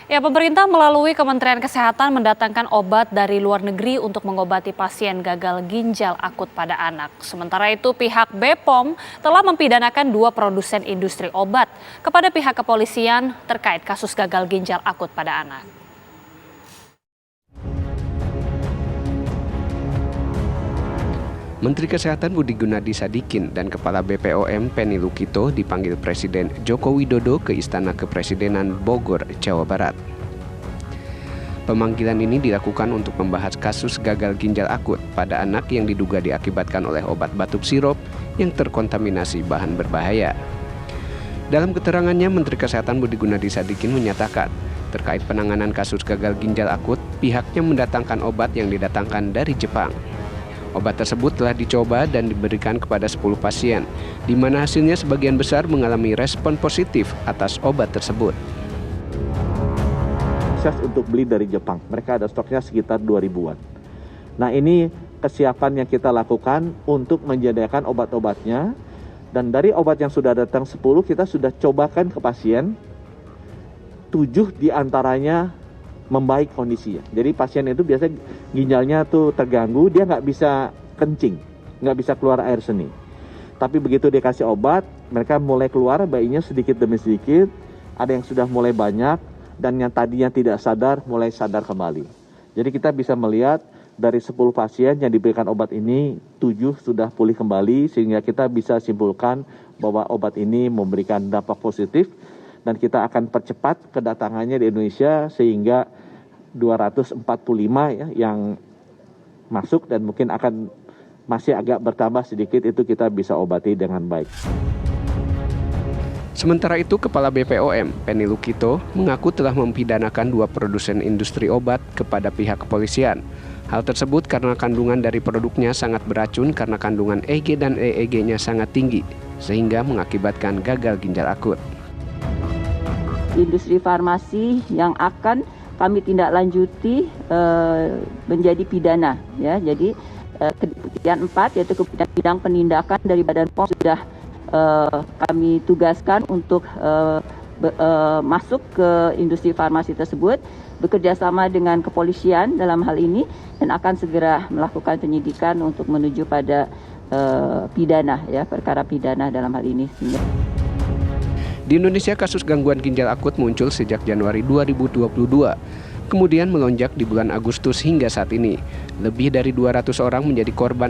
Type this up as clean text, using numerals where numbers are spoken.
Ya, pemerintah melalui Kementerian Kesehatan mendatangkan obat dari luar negeri untuk mengobati pasien gagal ginjal akut pada anak. Sementara itu, pihak BPOM telah mempidanakan 2 produsen industri obat kepada pihak kepolisian terkait kasus gagal ginjal akut pada anak. Menteri Kesehatan Budi Gunadi Sadikin dan Kepala BPOM Penny Lukito dipanggil Presiden Joko Widodo ke Istana Kepresidenan Bogor, Jawa Barat. Pemanggilan ini dilakukan untuk membahas kasus gagal ginjal akut pada anak yang diduga diakibatkan oleh obat batuk sirup yang terkontaminasi bahan berbahaya. Dalam keterangannya, Menteri Kesehatan Budi Gunadi Sadikin menyatakan, terkait penanganan kasus gagal ginjal akut, pihaknya mendatangkan obat yang didatangkan dari Jepang. Obat tersebut telah dicoba dan diberikan kepada 10 pasien, di mana hasilnya sebagian besar mengalami respon positif atas obat tersebut. Untuk beli dari Jepang, mereka ada stoknya sekitar 2000-an. Nah, ini kesiapan yang kita lakukan untuk menyediakan obat-obatnya, dan dari obat yang sudah datang 10, kita sudah cobakan ke pasien, 7 diantaranya membaik kondisinya. Jadi pasien itu biasanya ginjalnya tuh terganggu, dia nggak bisa kencing, nggak bisa keluar air seni. Tapi begitu dikasih obat, mereka mulai keluar bayinya sedikit demi sedikit, ada yang sudah mulai banyak, dan yang tadinya tidak sadar mulai sadar kembali. Jadi kita bisa melihat dari 10 pasien yang diberikan obat ini, 7 sudah pulih kembali, sehingga kita bisa simpulkan bahwa obat ini memberikan dampak positif, dan kita akan percepat kedatangannya di Indonesia sehingga 245 ya yang masuk, dan mungkin akan masih agak bertambah sedikit, itu kita bisa obati dengan baik. Sementara itu, Kepala BPOM Penny Lukito mengaku telah mempidanakan 2 produsen industri obat kepada pihak kepolisian. Hal tersebut karena kandungan dari produknya sangat beracun karena kandungan EG dan EEG-nya sangat tinggi, sehingga mengakibatkan gagal ginjal akut. Industri farmasi yang akan kami tindak lanjuti menjadi pidana, ya. Jadi yang 4 yaitu bidang penindakan dari Badan POM sudah kami tugaskan untuk masuk ke industri farmasi tersebut, bekerja sama dengan kepolisian dalam hal ini, dan akan segera melakukan penyidikan untuk menuju pada pidana, ya, perkara pidana dalam hal ini. Di Indonesia, kasus gangguan ginjal akut muncul sejak Januari 2022, kemudian melonjak di bulan Agustus hingga saat ini. Lebih dari 200 orang menjadi korban